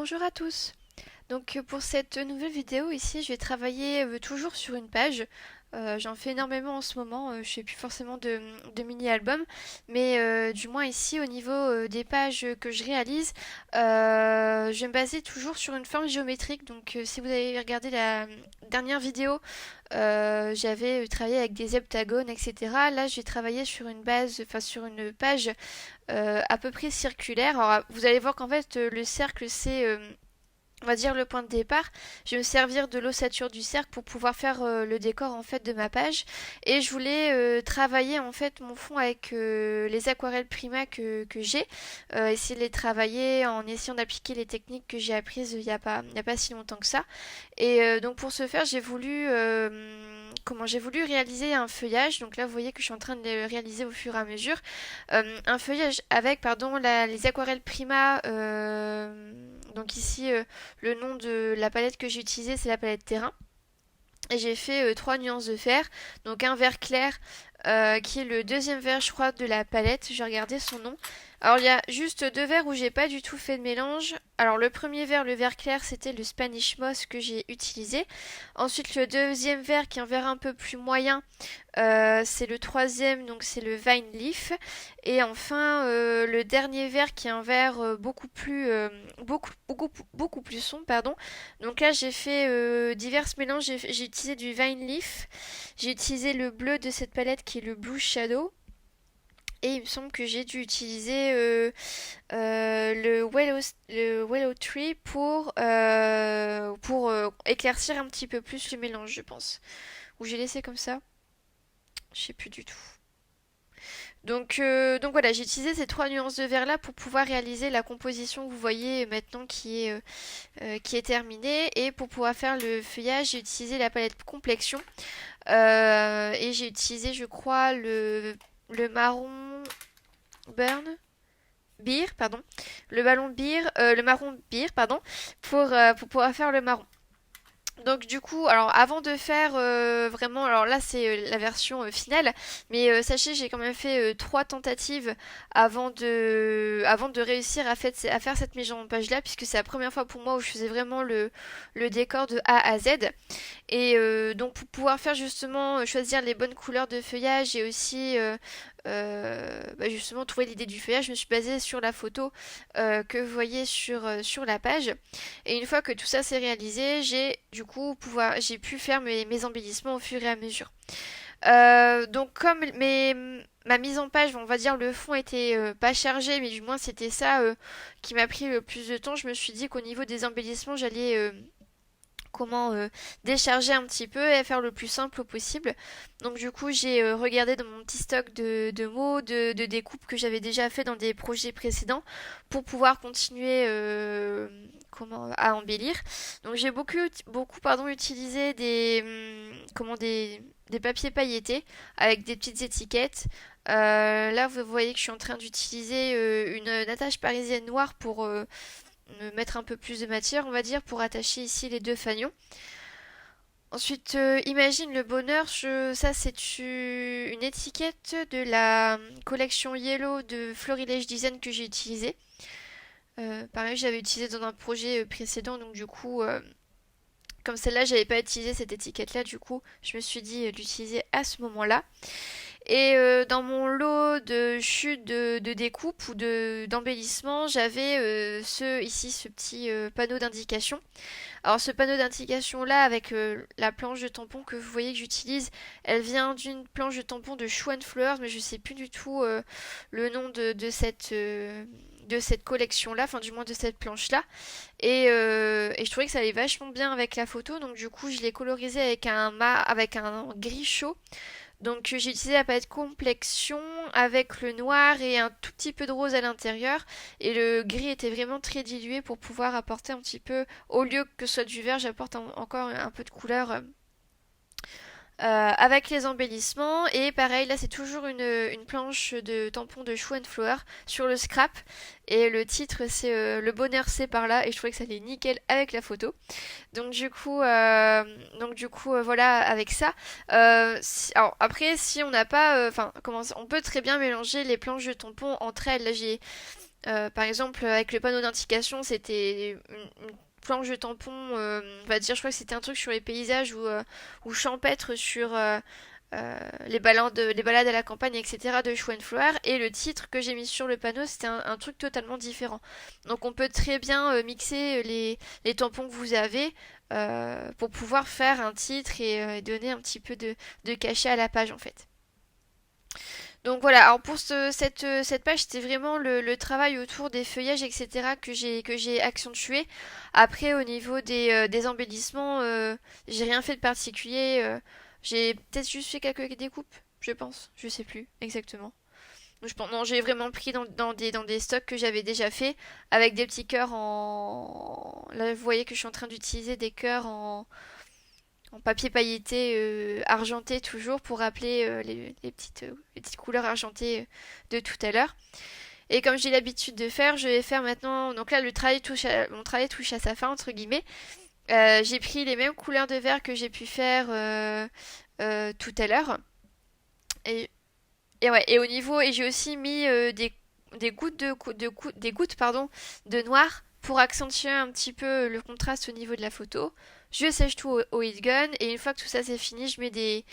Bonjour à tous. Pour cette nouvelle vidéo ici, je vais travailler toujours sur une page. J'en fais énormément en ce moment, je fais plus forcément de mini-albums, mais du moins ici au niveau des pages que je réalise, je vais me baser toujours sur une forme géométrique. Si vous avez regardé la dernière vidéo, j'avais travaillé avec des heptagones, etc. Là, j'ai travaillé sur une base, enfin sur une page à peu près circulaire. Alors, vous allez voir qu'en fait, le cercle, c'est, on va dire, le point de départ. Je vais me servir de l'ossature du cercle pour pouvoir faire le décor en fait de ma page. Et je voulais travailler en fait mon fond avec les aquarelles Prima que j'ai. Essayer de les travailler en essayant d'appliquer les techniques que j'ai apprises il y a pas si longtemps que ça. Et donc pour ce faire, j'ai voulu réaliser un feuillage. Donc là, vous voyez que je suis en train de le réaliser au fur et à mesure. Un feuillage avec, pardon, les aquarelles Prima. Donc ici, le nom de la palette que j'ai utilisée, c'est la palette terrain. Et j'ai fait trois nuances de vert. Donc un vert clair qui est le deuxième vert, je crois, de la palette. J'ai regardé son nom. Alors il y a juste deux verts où j'ai pas du tout fait de mélange. Alors le premier vert, le vert clair, c'était le Spanish Moss que j'ai utilisé. Ensuite le deuxième vert qui est un vert un peu plus moyen, c'est le troisième, donc c'est le Vine Leaf. Et enfin le dernier vert qui est un vert beaucoup plus sombre, pardon. Donc là j'ai fait divers mélanges. J'ai utilisé du Vine Leaf. J'ai utilisé le bleu de cette palette qui est le Blue Shadow. Et il me semble que j'ai dû utiliser le Willow Tree pour éclaircir un petit peu plus le mélange, je pense. Ou j'ai laissé comme ça. Je sais plus du tout. Donc voilà, j'ai utilisé ces trois nuances de vert là pour pouvoir réaliser la composition que vous voyez maintenant qui est terminée. Et pour pouvoir faire le feuillage, j'ai utilisé la palette complexion. Et j'ai utilisé, je crois, le marron burn. Beer, pardon. Le marron beer, pardon, pour pouvoir faire le marron. Donc du coup, alors avant de faire vraiment, alors là c'est la version finale, mais sachez j'ai quand même fait trois tentatives avant de réussir à faire cette mise en page là, puisque c'est la première fois pour moi où je faisais vraiment le décor de A à Z. Et donc pour pouvoir faire justement choisir les bonnes couleurs de feuillage et aussi justement trouver l'idée du feuillage, je me suis basée sur la photo que vous voyez sur la page. Et une fois que tout ça s'est réalisé, j'ai pu faire mes embellissements au fur et à mesure. Donc comme ma mise en page, on va dire le fond était pas chargé, mais du moins c'était ça qui m'a pris le plus de temps. Je me suis dit qu'au niveau des embellissements, j'allais décharger un petit peu et faire le plus simple possible. Donc du coup j'ai regardé dans mon petit stock de mots, de découpes que j'avais déjà fait dans des projets précédents pour pouvoir continuer à embellir. Donc j'ai beaucoup pardon, utilisé des papiers pailletés avec des petites étiquettes. Là vous voyez que je suis en train d'utiliser une attache parisienne noire pour me mettre un peu plus de matière, on va dire, pour attacher ici les deux fanions. Ensuite, imagine le bonheur, ça c'est une étiquette de la collection Yellow de Florilège Design que j'ai utilisée. Pareil, j'avais utilisé dans un projet précédent, donc du coup, comme celle-là, j'avais pas utilisé cette étiquette-là, du coup, je me suis dit d'utiliser à ce moment-là. Et dans mon lot de chutes de découpe ou d'embellissement, j'avais ce petit panneau d'indication. Alors ce panneau d'indication là avec la planche de tampon que vous voyez que j'utilise, elle vient d'une planche de tampon de Shoe Flowers, mais je sais plus du tout le nom de cette collection là, enfin du moins de cette planche là. Et je trouvais que ça allait vachement bien avec la photo, donc du coup je l'ai colorisé avec un gris chaud. Donc j'ai utilisé la palette complexion avec le noir et un tout petit peu de rose à l'intérieur. Et le gris était vraiment très dilué pour pouvoir apporter un petit peu, au lieu que ce soit du vert, j'apporte encore un peu de couleur avec les embellissements. Et pareil, là c'est toujours une planche de tampon de Shoe Flower sur le scrap. Et le titre c'est Le bonheur c'est par là. Et je trouvais que ça allait nickel avec la photo. Voilà, avec ça. Alors après, si on n'a pas, on peut très bien mélanger les planches de tampon entre elles. Là, Par exemple, avec le panneau d'indication, c'était une planche de tampon, on va dire, je crois que c'était un truc sur les paysages ou champêtre sur les balades à la campagne, etc. de Schweinfloer. Et le titre que j'ai mis sur le panneau, c'était un truc totalement différent. Donc on peut très bien mixer les tampons que vous avez pour pouvoir faire un titre et donner un petit peu de cachet à la page en fait. Donc voilà, alors pour cette page, c'était vraiment le travail autour des feuillages, etc. que j'ai accentué. Après, au niveau des embellissements, j'ai rien fait de particulier. J'ai peut-être juste fait quelques découpes, je pense. Je sais plus exactement. Donc, non, j'ai vraiment pris dans des stocks que j'avais déjà fait, avec des petits cœurs en... Là, vous voyez que je suis en train d'utiliser des cœurs en papier pailleté argenté toujours pour rappeler les petites couleurs argentées de tout à l'heure. Et comme j'ai l'habitude de faire, je vais faire maintenant. Donc là, mon travail touche à sa fin, entre guillemets. J'ai pris les mêmes couleurs de verre que j'ai pu faire tout à l'heure. Et, et ouais, et au niveau. Et j'ai aussi mis des gouttes des gouttes, pardon, de noir pour accentuer un petit peu le contraste au niveau de la photo. Je sèche tout au heat gun et une fois que tout ça c'est fini, je mets des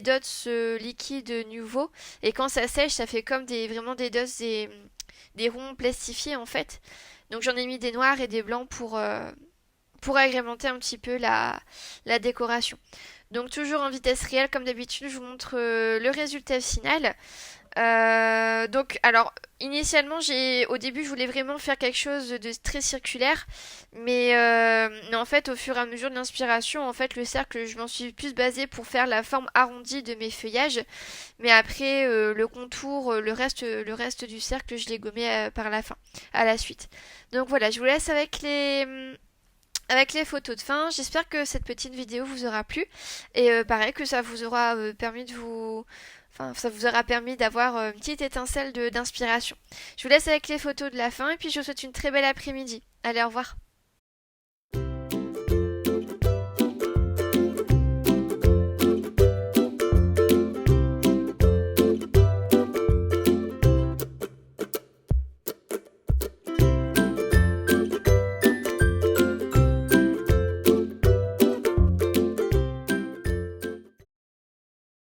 dots liquides nouveaux et quand ça sèche, ça fait comme vraiment des dots, des ronds plastifiés en fait. Donc j'en ai mis des noirs et des blancs pour agrémenter un petit peu la décoration. Donc toujours en vitesse réelle comme d'habitude, je vous montre le résultat final. Donc, alors, initialement, au début, je voulais vraiment faire quelque chose de très circulaire, mais en fait, au fur et à mesure de l'inspiration, en fait, le cercle, je m'en suis plus basée pour faire la forme arrondie de mes feuillages, mais après, le contour, le reste du cercle, je l'ai gommé par la fin, à la suite. Donc voilà, je vous laisse avec les photos de fin. J'espère que cette petite vidéo vous aura plu et pareil que ça vous aura permis de vous Enfin, ça vous aura permis d'avoir une petite étincelle d'inspiration. Je vous laisse avec les photos de la fin et puis je vous souhaite une très belle après-midi. Allez, au revoir.